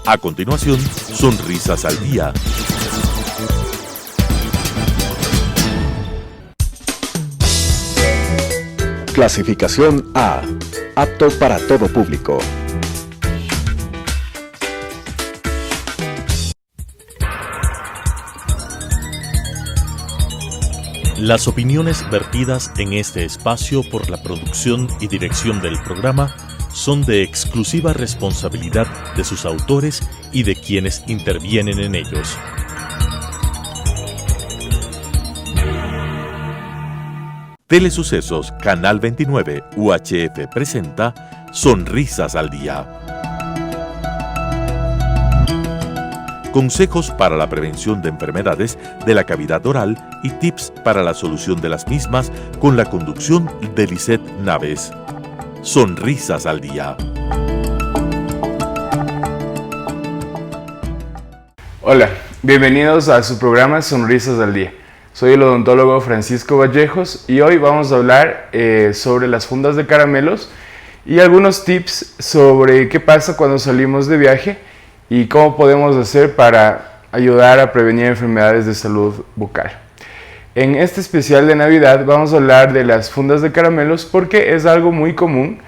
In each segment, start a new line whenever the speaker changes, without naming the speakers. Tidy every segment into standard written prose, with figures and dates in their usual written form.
A continuación, Sonrisas al Día.
Clasificación A. Apto para todo público.
Las opiniones vertidas en este espacio por la producción y dirección del programa son de exclusiva responsabilidad de sus autores y de quienes intervienen en ellos. Telesucesos Canal 29 UHF presenta Sonrisas al Día. Consejos para la prevención de enfermedades de la cavidad oral y tips para la solución de las mismas con la conducción de Lisette Naves. Sonrisas al Día.
Hola, bienvenidos a su programa Sonrisas al Día. Soy el odontólogo Francisco Vallejos y hoy vamos a hablar sobre las fundas de caramelos y algunos tips sobre qué pasa cuando salimos de viaje y cómo podemos hacer para ayudar a prevenir enfermedades de salud bucal. En este especial de Navidad vamos a hablar de las fundas de caramelos porque es algo muy común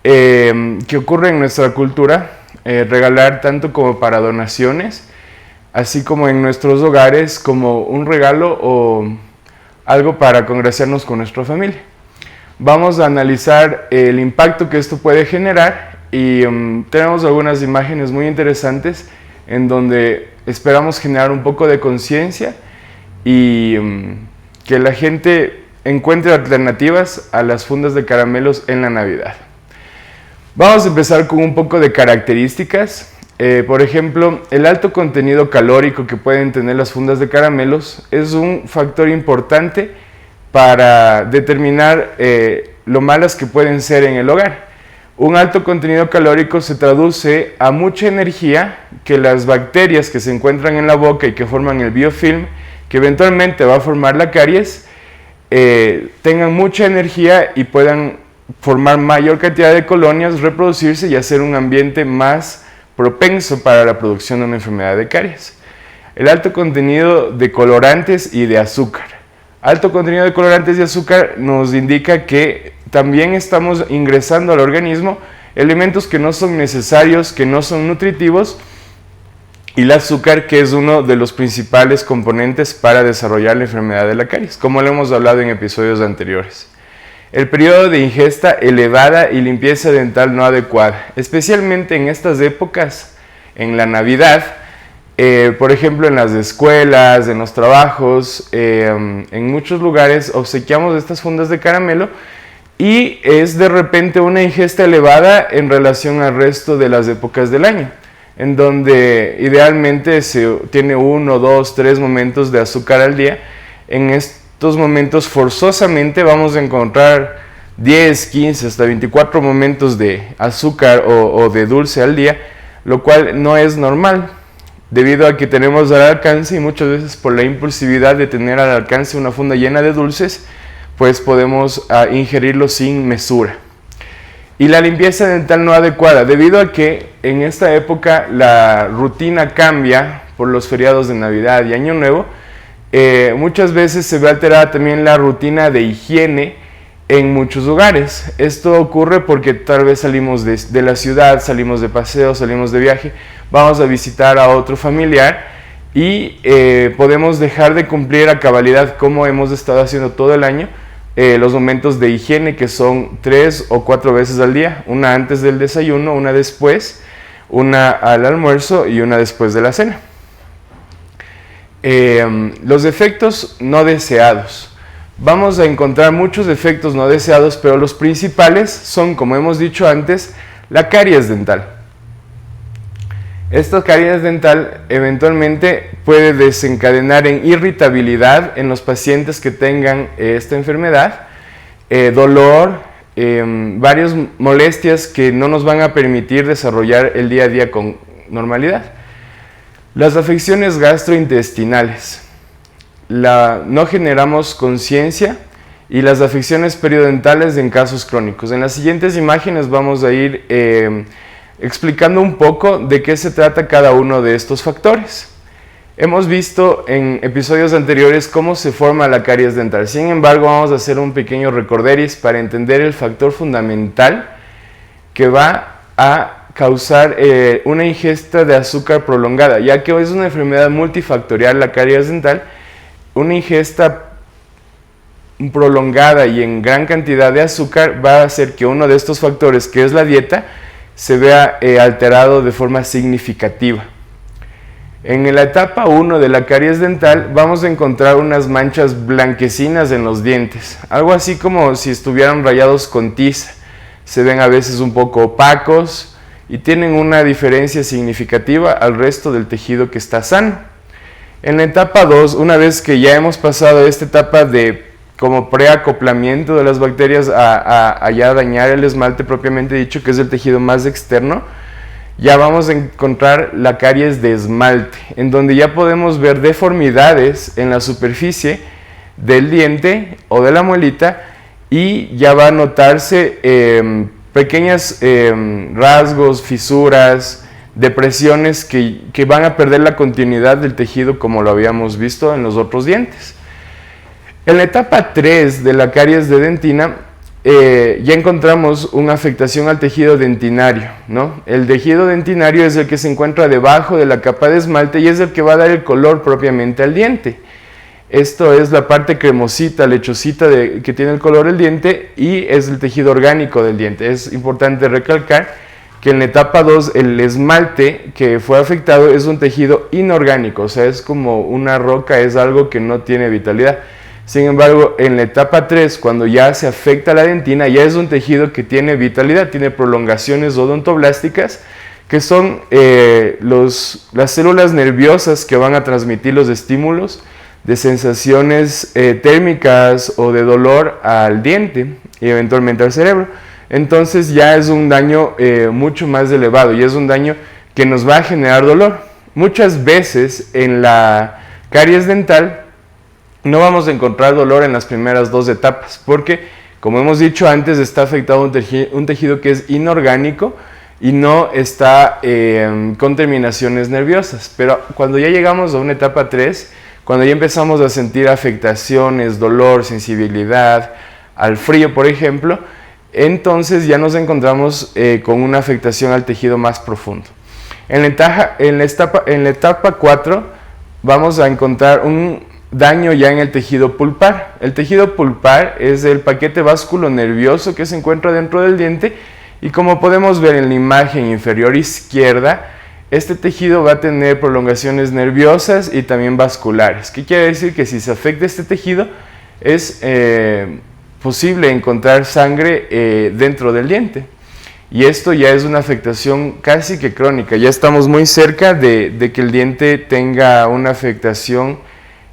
que ocurre en nuestra cultura, regalar tanto como para donaciones, así como en nuestros hogares como un regalo o algo para congraciarnos con nuestra familia. Vamos a analizar el impacto que esto puede generar y tenemos algunas imágenes muy interesantes en donde esperamos generar un poco de conciencia y que la gente encuentre alternativas a las fundas de caramelos en la Navidad. Vamos a empezar con un poco de características. Por ejemplo, el alto contenido calórico que pueden tener las fundas de caramelos es un factor importante para determinar lo malas que pueden ser en el hogar. Un alto contenido calórico se traduce a mucha energía que las bacterias que se encuentran en la boca y que forman el biofilm, que eventualmente va a formar la caries, tengan mucha energía y puedan formar mayor cantidad de colonias, reproducirse y hacer un ambiente más propenso para la producción de una enfermedad de caries. El alto contenido de colorantes y de azúcar. Alto contenido de colorantes y azúcar nos indica que también estamos ingresando al organismo elementos que no son necesarios, que no son nutritivos, y el azúcar, que es uno de los principales componentes para desarrollar la enfermedad de la caries, como lo hemos hablado en episodios anteriores. El periodo de ingesta elevada y limpieza dental no adecuada, especialmente en estas épocas, en la Navidad, por ejemplo en las escuelas, en los trabajos, en muchos lugares obsequiamos estas fundas de caramelo y es de repente una ingesta elevada en relación al resto de las épocas del año, en donde idealmente se tiene 1, 2, 3 momentos de azúcar al día. En estos momentos forzosamente vamos a encontrar 10, 15, hasta 24 momentos de azúcar o de dulce al día, lo cual no es normal, debido a que tenemos al alcance y muchas veces por la impulsividad de tener al alcance una funda llena de dulces, pues podemos ingerirlo sin mesura. Y la limpieza dental no adecuada, debido a que en esta época la rutina cambia por los feriados de Navidad y Año Nuevo. Muchas veces se ve alterada también la rutina de higiene en muchos hogares. Esto ocurre porque tal vez salimos de la ciudad, salimos de paseo, salimos de viaje, vamos a visitar a otro familiar y podemos dejar de cumplir a cabalidad, como hemos estado haciendo todo el año, los momentos de higiene, que son 3 o 4 veces al día, una antes del desayuno, una después, una al almuerzo y una después de la cena. Los efectos no deseados. Vamos a encontrar muchos efectos no deseados, pero los principales son, como hemos dicho antes, la caries dental. Esta caries dental eventualmente puede desencadenar en irritabilidad en los pacientes que tengan esta enfermedad, dolor, varias molestias que no nos van a permitir desarrollar el día a día con normalidad. Las afecciones gastrointestinales. No generamos conciencia, y las afecciones periodontales en casos crónicos. En las siguientes imágenes vamos a ir explicando un poco de qué se trata cada uno de estos factores. Hemos visto en episodios anteriores cómo se forma la caries dental. Sin embargo, vamos a hacer un pequeño recorderis para entender el factor fundamental que va a causar una ingesta de azúcar prolongada, ya que es una enfermedad multifactorial la caries dental. Una ingesta prolongada y en gran cantidad de azúcar va a hacer que uno de estos factores, que es la dieta, se vea alterado de forma significativa. En la etapa 1 de la caries dental vamos a encontrar unas manchas blanquecinas en los dientes, algo así como si estuvieran rayados con tiza. Se ven a veces un poco opacos y tienen una diferencia significativa al resto del tejido que está sano. En la etapa 2, una vez que ya hemos pasado esta etapa de como preacoplamiento de las bacterias a ya dañar el esmalte propiamente dicho, que es el tejido más externo, ya vamos a encontrar la caries de esmalte, en donde ya podemos ver deformidades en la superficie del diente o de la muelita y ya va a notarse pequeños rasgos, fisuras, depresiones que van a perder la continuidad del tejido como lo habíamos visto en los otros dientes. En la etapa 3 de la caries de dentina ya encontramos una afectación al tejido dentinario, ¿no? El tejido dentinario es el que se encuentra debajo de la capa de esmalte y es el que va a dar el color propiamente al diente. Esto es la parte cremosita, lechosita que tiene el color del diente y es el tejido orgánico del diente. Es importante recalcar que en la etapa 2 el esmalte que fue afectado es un tejido inorgánico, o sea, es como una roca, es algo que no tiene vitalidad. Sin embargo, en la etapa 3, cuando ya se afecta la dentina, ya es un tejido que tiene vitalidad, tiene prolongaciones odontoblásticas, que son las células nerviosas que van a transmitir los estímulos de sensaciones térmicas o de dolor al diente y eventualmente al cerebro. Entonces ya es un daño mucho más elevado y es un daño que nos va a generar dolor. Muchas veces en la caries dental no vamos a encontrar dolor en las primeras 2 etapas, porque, como hemos dicho antes, está afectado un tejido que es inorgánico y no está con terminaciones nerviosas. Pero cuando ya llegamos a una etapa 3, cuando ya empezamos a sentir afectaciones, dolor, sensibilidad, al frío, por ejemplo, entonces ya nos encontramos con una afectación al tejido más profundo. En la etapa 4 vamos a encontrar un daño ya en el tejido pulpar. El tejido pulpar es el paquete vasculonervioso que se encuentra dentro del diente y como podemos ver en la imagen inferior izquierda, este tejido va a tener prolongaciones nerviosas y también vasculares. ¿Qué quiere decir? Que si se afecta este tejido es posible encontrar sangre dentro del diente. Y esto ya es una afectación casi que crónica. Ya estamos muy cerca de que el diente tenga una afectación.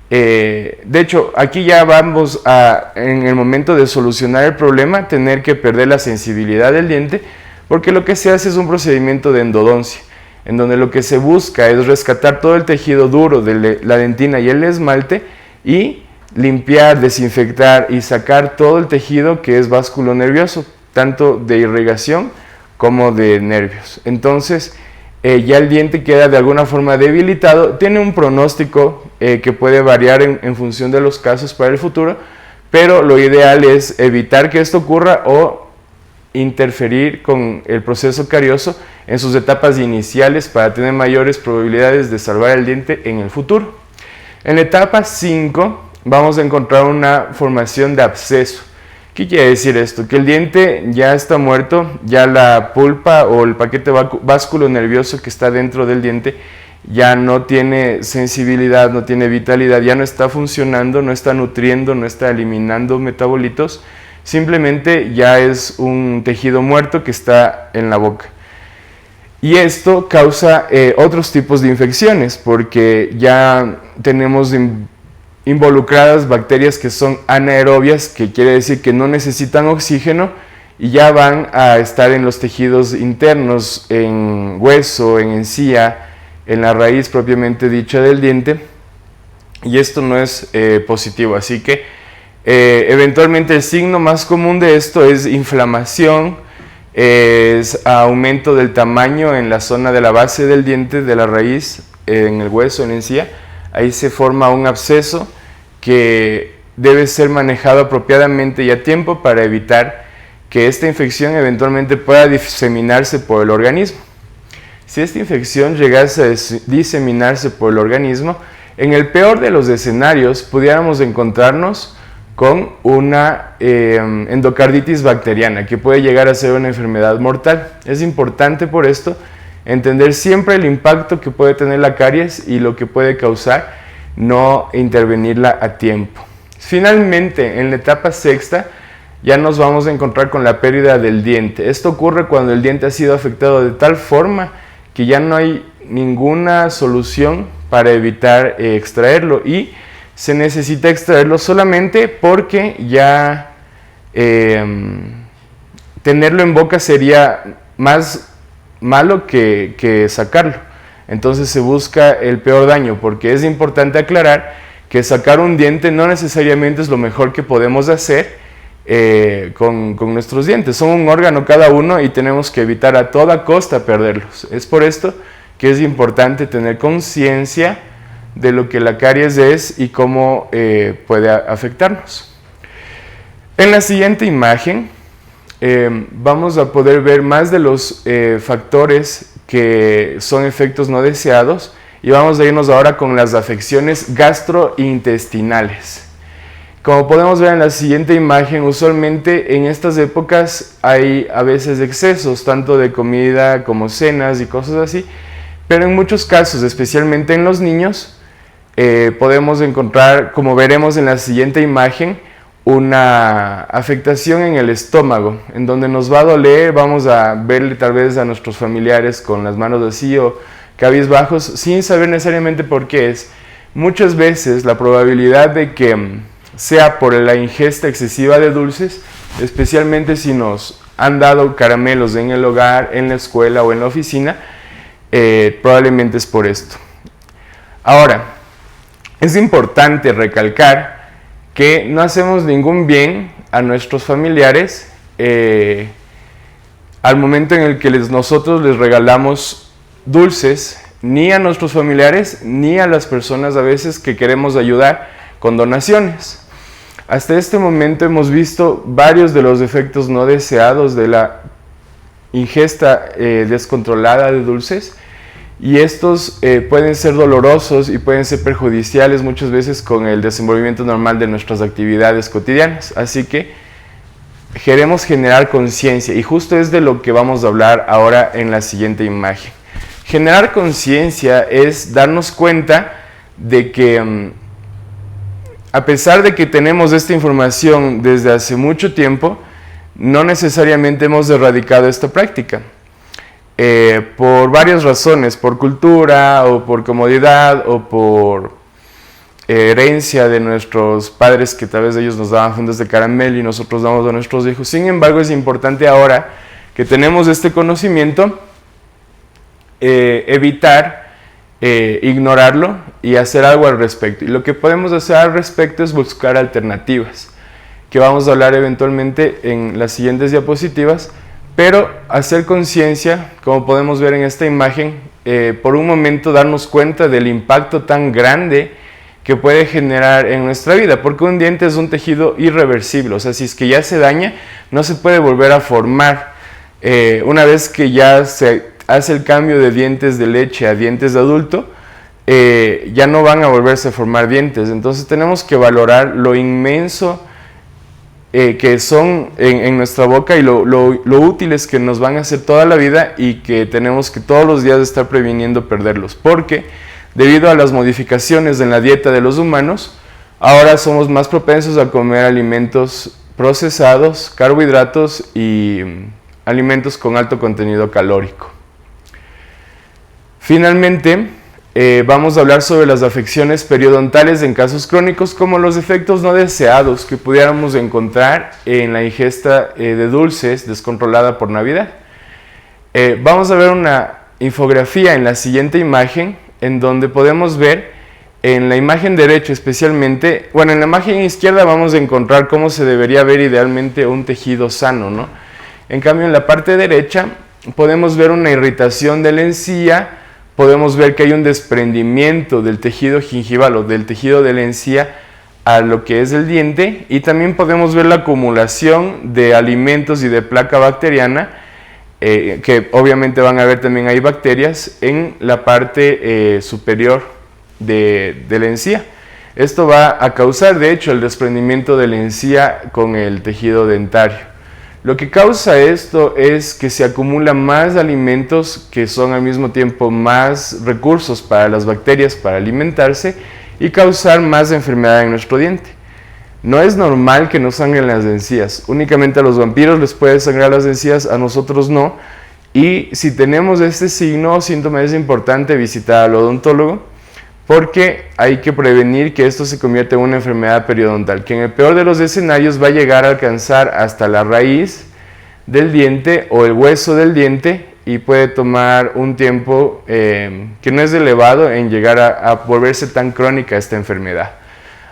De hecho, aquí ya vamos a, en el momento de solucionar el problema, tener que perder la sensibilidad del diente, porque lo que se hace es un procedimiento de endodoncia, en donde lo que se busca es rescatar todo el tejido duro de la dentina y el esmalte y limpiar, desinfectar y sacar todo el tejido que es vasculonervioso, tanto de irrigación como de nervios. Entonces, ya el diente queda de alguna forma debilitado, tiene un pronóstico que puede variar en función de los casos para el futuro, pero lo ideal es evitar que esto ocurra o interferir con el proceso carioso en sus etapas iniciales para tener mayores probabilidades de salvar el diente en el futuro. En la etapa 5 vamos a encontrar una formación de absceso. ¿Qué quiere decir esto? Que el diente ya está muerto, ya la pulpa o el paquete vasculonervioso que está dentro del diente ya no tiene sensibilidad, no tiene vitalidad, ya no está funcionando, no está nutriendo, no está eliminando metabolitos, simplemente ya es un tejido muerto que está en la boca. Y esto causa otros tipos de infecciones, porque ya tenemos involucradas bacterias que son anaerobias, que quiere decir que no necesitan oxígeno y ya van a estar en los tejidos internos, en hueso, en encía, en la raíz propiamente dicha del diente, y esto no es positivo. Así que eventualmente el signo más común de esto es inflamación, es aumento del tamaño en la zona de la base del diente, de la raíz, en el hueso, en la encía. Ahí se forma un absceso que debe ser manejado apropiadamente y a tiempo para evitar que esta infección eventualmente pueda diseminarse por el organismo. Si esta infección llegase a diseminarse por el organismo, en el peor de los escenarios pudiéramos encontrarnos con una endocarditis bacteriana que puede llegar a ser una enfermedad mortal. Es importante por esto entender siempre el impacto que puede tener la caries y lo que puede causar no intervenirla a tiempo. Finalmente, en la etapa sexta, ya nos vamos a encontrar con la pérdida del diente. Esto ocurre cuando el diente ha sido afectado de tal forma que ya no hay ninguna solución para evitar extraerlo y se necesita extraerlo solamente porque ya tenerlo en boca sería más malo que sacarlo. Entonces se busca el peor daño, porque es importante aclarar que sacar un diente no necesariamente es lo mejor que podemos hacer con nuestros dientes. Son un órgano cada uno y tenemos que evitar a toda costa perderlos. Es por esto que es importante tener conciencia de lo que la caries es y cómo puede afectarnos. En la siguiente imagen vamos a poder ver más de los factores que son efectos no deseados y vamos a irnos ahora con las afecciones gastrointestinales. Como podemos ver en la siguiente imagen, usualmente en estas épocas hay a veces excesos, tanto de comida como cenas y cosas así, pero en muchos casos, especialmente en los niños, podemos encontrar, como veremos en la siguiente imagen, una afectación en el estómago, en donde nos va a doler, vamos a verle tal vez a nuestros familiares con las manos así o cabizbajos, sin saber necesariamente por qué es. Muchas veces la probabilidad de que sea por la ingesta excesiva de dulces, especialmente si nos han dado caramelos en el hogar, en la escuela o en la oficina, probablemente es por esto. Ahora, es importante recalcar que no hacemos ningún bien a nuestros familiares al momento en el que nosotros les regalamos dulces, ni a nuestros familiares, ni a las personas a veces que queremos ayudar con donaciones. Hasta este momento hemos visto varios de los efectos no deseados de la ingesta descontrolada de dulces, y estos pueden ser dolorosos y pueden ser perjudiciales muchas veces con el desenvolvimiento normal de nuestras actividades cotidianas. Así que queremos generar conciencia, y justo es de lo que vamos a hablar ahora en la siguiente imagen. Generar conciencia es darnos cuenta de que a pesar de que tenemos esta información desde hace mucho tiempo, no necesariamente hemos erradicado esta práctica. Por varias razones, por cultura o por comodidad o por herencia de nuestros padres, que tal vez ellos nos daban fundas de caramelo y nosotros damos a nuestros hijos. Sin embargo, es importante ahora que tenemos este conocimiento, evitar ignorarlo y hacer algo al respecto. Y lo que podemos hacer al respecto es buscar alternativas, que vamos a hablar eventualmente en las siguientes diapositivas. Pero hacer conciencia, como podemos ver en esta imagen, por un momento darnos cuenta del impacto tan grande que puede generar en nuestra vida, porque un diente es un tejido irreversible, o sea, si es que ya se daña, no se puede volver a formar. Una vez que ya se hace el cambio de dientes de leche a dientes de adulto, ya no van a volverse a formar dientes. Entonces tenemos que valorar lo inmenso que son en nuestra boca y lo útiles que nos van a hacer toda la vida, y que tenemos que todos los días estar previniendo perderlos, porque debido a las modificaciones en la dieta de los humanos, ahora somos más propensos a comer alimentos procesados, carbohidratos y alimentos con alto contenido calórico. Finalmente, vamos a hablar sobre las afecciones periodontales en casos crónicos, como los efectos no deseados que pudiéramos encontrar en la ingesta de dulces descontrolada por Navidad. Vamos a ver una infografía en la siguiente imagen, en donde podemos ver en la imagen derecha especialmente, en la imagen izquierda vamos a encontrar cómo se debería ver idealmente un tejido sano, ¿no? En cambio, en la parte derecha podemos ver una irritación de la encía, podemos ver que hay un desprendimiento del tejido gingival o del tejido de la encía a lo que es el diente, y también podemos ver la acumulación de alimentos y de placa bacteriana, que obviamente van a ver también hay bacterias en la parte superior de la encía. Esto va a causar, de hecho, el desprendimiento de la encía con el tejido dentario. Lo que causa esto es que se acumulan más alimentos, que son al mismo tiempo más recursos para las bacterias para alimentarse, y causar más enfermedad en nuestro diente. No es normal que nos sangren las encías, únicamente a los vampiros les puede sangrar las encías, a nosotros no, y si tenemos este signo o síntoma es importante visitar al odontólogo, porque hay que prevenir que esto se convierta en una enfermedad periodontal, que en el peor de los escenarios va a llegar a alcanzar hasta la raíz del diente o el hueso del diente, y puede tomar un tiempo que no es elevado en llegar a volverse tan crónica esta enfermedad.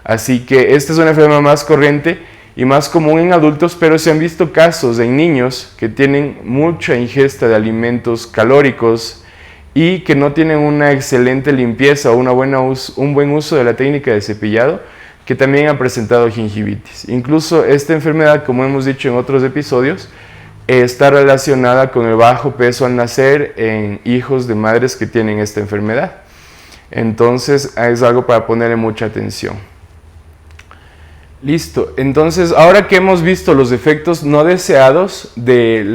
Así que esta es una enfermedad más corriente y más común en adultos, pero se han visto casos en niños que tienen mucha ingesta de alimentos calóricos y que no tienen una excelente limpieza o un buen uso de la técnica de cepillado, que también han presentado gingivitis. Incluso esta enfermedad, como hemos dicho en otros episodios, está relacionada con el bajo peso al nacer en hijos de madres que tienen esta enfermedad. Entonces es algo para ponerle mucha atención. Listo, entonces ahora que hemos visto los efectos no deseados del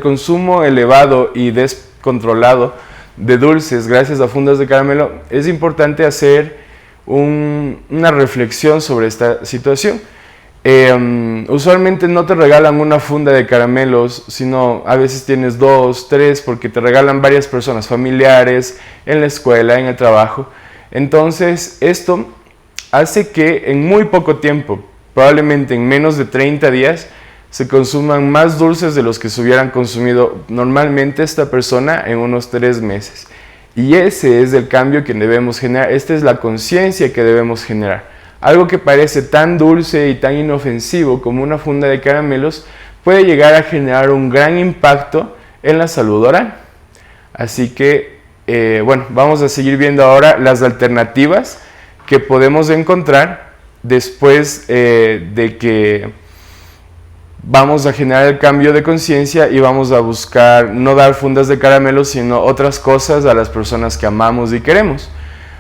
consumo elevado y descontrolado de dulces gracias a fundas de caramelo, es importante hacer una reflexión sobre esta situación. Usualmente no te regalan una funda de caramelos, sino a veces tienes 2, 3, porque te regalan varias personas, familiares, en la escuela, en el trabajo. Entonces esto hace que en muy poco tiempo, probablemente en menos de 30 días, se consuman más dulces de los que se hubieran consumido normalmente esta persona en unos 3 meses. Y ese es el cambio que debemos generar, esta es la conciencia que debemos generar. Algo que parece tan dulce y tan inofensivo como una funda de caramelos puede llegar a generar un gran impacto en la salud oral. Así que, bueno, vamos a seguir viendo ahora las alternativas que podemos encontrar después de que vamos a generar el cambio de conciencia y vamos a buscar no dar fundas de caramelos, sino otras cosas a las personas que amamos y queremos.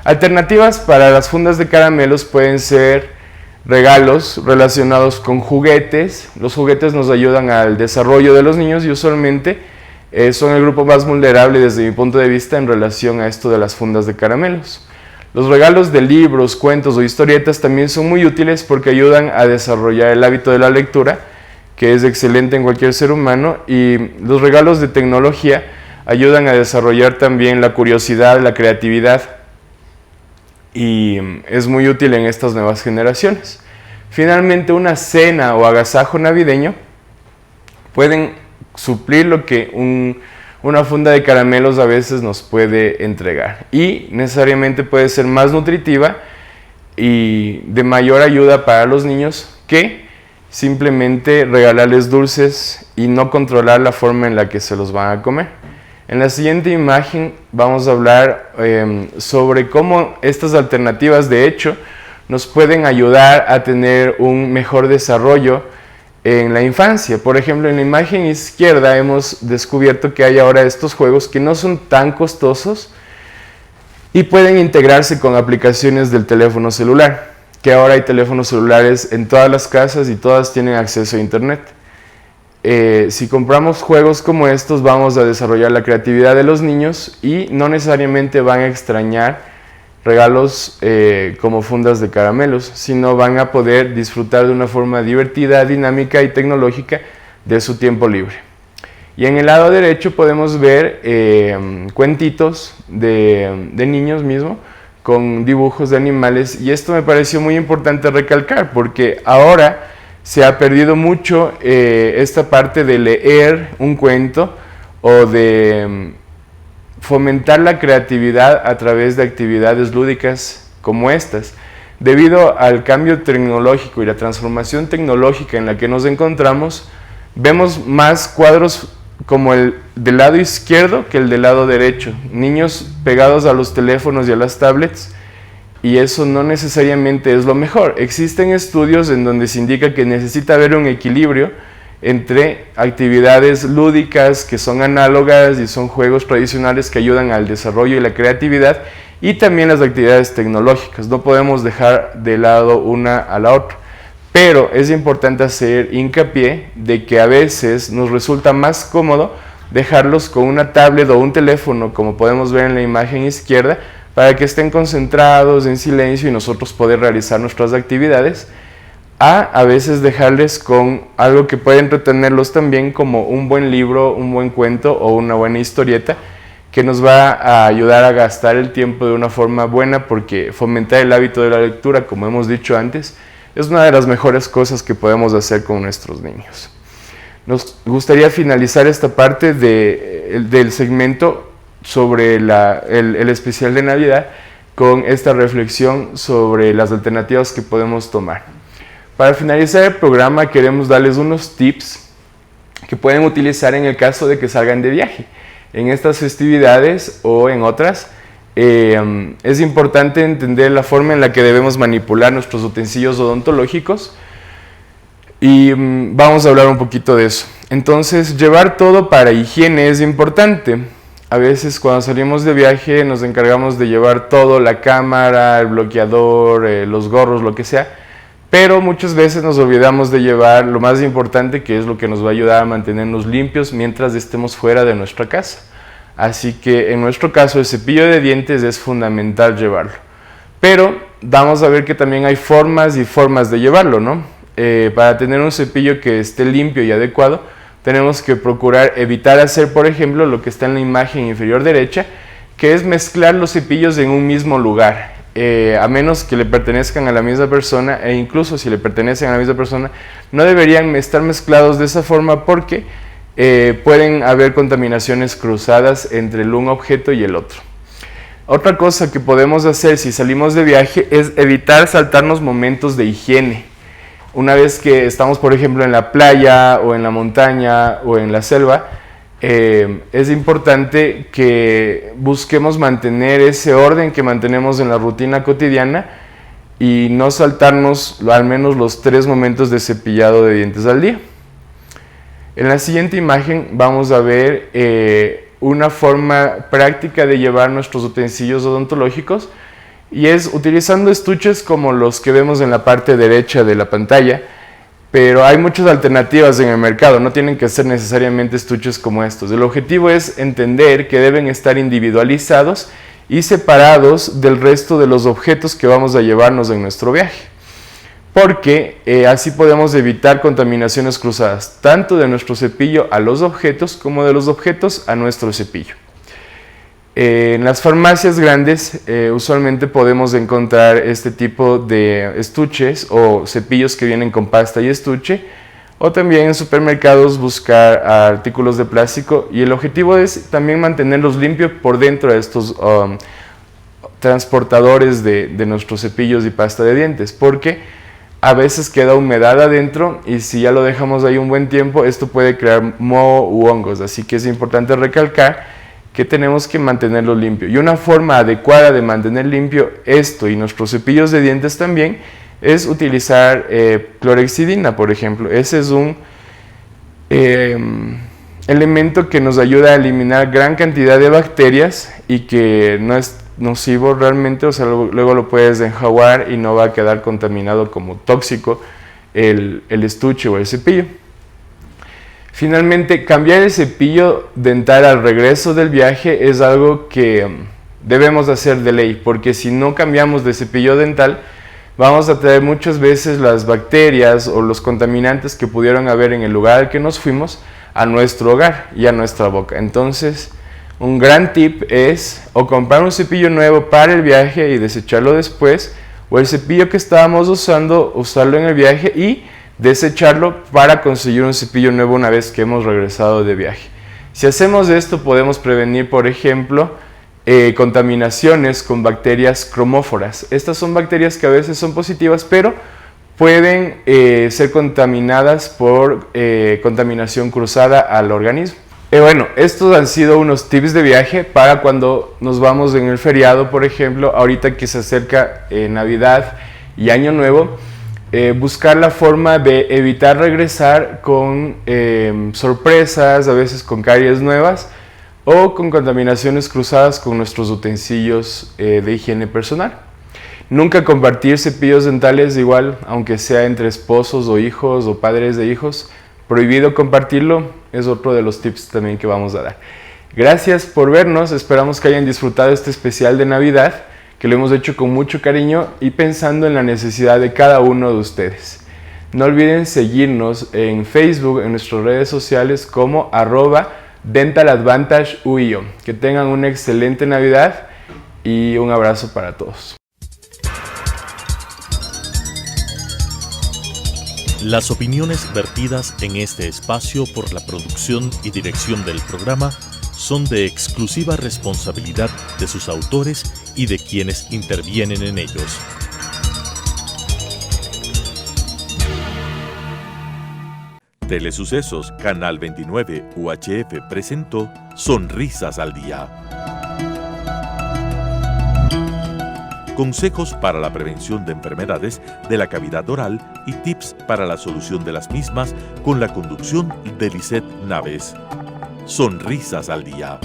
Alternativas para las fundas de caramelos pueden ser regalos relacionados con juguetes. Los juguetes nos ayudan al desarrollo de los niños y usualmente son el grupo más vulnerable desde mi punto de vista en relación a esto de las fundas de caramelos. Los regalos de libros, cuentos o historietas también son muy útiles porque ayudan a desarrollar el hábito de la lectura, que es excelente en cualquier ser humano, y los regalos de tecnología ayudan a desarrollar también la curiosidad, la creatividad, y es muy útil en estas nuevas generaciones. Finalmente, una cena o agasajo navideño pueden suplir lo que una funda de caramelos a veces nos puede entregar, y necesariamente puede ser más nutritiva y de mayor ayuda para los niños que simplemente regalarles dulces y no controlar la forma en la que se los van a comer. En la siguiente imagen vamos a hablar sobre cómo estas alternativas de hecho nos pueden ayudar a tener un mejor desarrollo en la infancia. Por ejemplo, en la imagen izquierda hemos descubierto que hay ahora estos juegos que no son tan costosos y pueden integrarse con aplicaciones del teléfono celular, que ahora hay teléfonos celulares en todas las casas y todas tienen acceso a internet. Si compramos juegos como estos, vamos a desarrollar la creatividad de los niños y no necesariamente van a extrañar regalos como fundas de caramelos, sino van a poder disfrutar de una forma divertida, dinámica y tecnológica de su tiempo libre. Y en el lado derecho podemos ver cuentitos de niños mismo con dibujos de animales, y esto me pareció muy importante recalcar porque ahora se ha perdido mucho esta parte de leer un cuento o de fomentar la creatividad a través de actividades lúdicas como estas. Debido al cambio tecnológico y la transformación tecnológica en la que nos encontramos, vemos más cuadros como el del lado izquierdo que el del lado derecho. Niños pegados a los teléfonos y a las tablets, y eso no necesariamente es lo mejor. Existen estudios en donde se indica que necesita haber un equilibrio entre actividades lúdicas que son análogas y son juegos tradicionales que ayudan al desarrollo y la creatividad, y también las actividades tecnológicas. No podemos dejar de lado una a la otra. Pero es importante hacer hincapié de que a veces nos resulta más cómodo dejarlos con una tablet o un teléfono, como podemos ver en la imagen izquierda, para que estén concentrados en silencio y nosotros poder realizar nuestras actividades, a veces dejarles con algo que puede entretenerlos también, como un buen libro, un buen cuento o una buena historieta, que nos va a ayudar a gastar el tiempo de una forma buena, porque fomentar el hábito de la lectura, como hemos dicho antes, es una de las mejores cosas que podemos hacer con nuestros niños. Nos gustaría finalizar esta parte del segmento sobre el especial de Navidad con esta reflexión sobre las alternativas que podemos tomar. Para finalizar el programa, queremos darles unos tips que pueden utilizar en el caso de que salgan de viaje. En estas festividades o en otras, es importante entender la forma en la que debemos manipular nuestros utensilios odontológicos, y vamos a hablar un poquito de eso. Entonces, llevar todo para higiene es importante. A veces cuando salimos de viaje nos encargamos de llevar todo, la cámara, el bloqueador, los gorros, lo que sea, pero muchas veces nos olvidamos de llevar lo más importante, que es lo que nos va a ayudar a mantenernos limpios mientras estemos fuera de nuestra casa. Así que en nuestro caso el cepillo de dientes es fundamental llevarlo. Pero vamos a ver que también hay formas y formas de llevarlo, ¿no? Para tener un cepillo que esté limpio y adecuado, tenemos que procurar evitar hacer, por ejemplo, lo que está en la imagen inferior derecha, que es mezclar los cepillos en un mismo lugar. A menos que le pertenezcan a la misma persona, e incluso si le pertenecen a la misma persona, no deberían estar mezclados de esa forma, porque pueden haber contaminaciones cruzadas entre el un objeto y el otro. Otra cosa que podemos hacer si salimos de viaje es evitar saltarnos momentos de higiene. Una vez que estamos, por ejemplo, en la playa o en la montaña o en la selva, es importante que busquemos mantener ese orden que mantenemos en la rutina cotidiana y no saltarnos al menos los 3 momentos de cepillado de dientes al día. En la siguiente imagen vamos a ver una forma práctica de llevar nuestros utensilios odontológicos, y es utilizando estuches como los que vemos en la parte derecha de la pantalla, pero hay muchas alternativas en el mercado, no tienen que ser necesariamente estuches como estos. El objetivo es entender que deben estar individualizados y separados del resto de los objetos que vamos a llevarnos en nuestro viaje, porque así podemos evitar contaminaciones cruzadas, tanto de nuestro cepillo a los objetos como de los objetos a nuestro cepillo. En las farmacias grandes usualmente podemos encontrar este tipo de estuches o cepillos que vienen con pasta y estuche, o también en supermercados buscar artículos de plástico, y el objetivo es también mantenerlos limpios por dentro de estos transportadores de nuestros cepillos y pasta de dientes, porque a veces queda humedad adentro, y si ya lo dejamos ahí un buen tiempo, esto puede crear moho u hongos, así que es importante recalcar que tenemos que mantenerlo limpio. Y una forma adecuada de mantener limpio esto y nuestros cepillos de dientes también es utilizar clorhexidina, por ejemplo. Ese es un elemento que nos ayuda a eliminar gran cantidad de bacterias y que no es nocivo realmente, o sea, luego lo puedes enjaguar y no va a quedar contaminado como tóxico el estuche o el cepillo. Finalmente, cambiar el cepillo dental al regreso del viaje es algo que debemos hacer de ley, porque si no cambiamos de cepillo dental, vamos a traer muchas veces las bacterias o los contaminantes que pudieron haber en el lugar al que nos fuimos a nuestro hogar y a nuestra boca. Entonces, un gran tip es o comprar un cepillo nuevo para el viaje y desecharlo después, o el cepillo que estábamos usando, usarlo en el viaje y desecharlo para conseguir un cepillo nuevo una vez que hemos regresado de viaje. Si hacemos esto, podemos prevenir, por ejemplo, contaminaciones con bacterias cromóforas. Estas son bacterias que a veces son positivas, pero pueden ser contaminadas por contaminación cruzada al organismo. Bueno, estos han sido unos tips de viaje para cuando nos vamos en el feriado, por ejemplo, ahorita que se acerca Navidad y Año Nuevo, buscar la forma de evitar regresar con sorpresas, a veces con caries nuevas o con contaminaciones cruzadas con nuestros utensilios de higiene personal. Nunca compartir cepillos dentales igual, aunque sea entre esposos o hijos o padres de hijos. Prohibido compartirlo, es otro de los tips también que vamos a dar. Gracias por vernos, esperamos que hayan disfrutado este especial de Navidad, que lo hemos hecho con mucho cariño y pensando en la necesidad de cada uno de ustedes. No olviden seguirnos en Facebook, en nuestras redes sociales como @DentalAdvantageUIO. Que tengan una excelente Navidad y un abrazo para todos.
Las opiniones vertidas en este espacio por la producción y dirección del programa son de exclusiva responsabilidad de sus autores y de quienes intervienen en ellos. Telesucesos Canal 29 UHF presentó Sonrisas al Día. Consejos para la prevención de enfermedades de la cavidad oral y tips para la solución de las mismas con la conducción de Lisette Naves. Sonrisas al Día.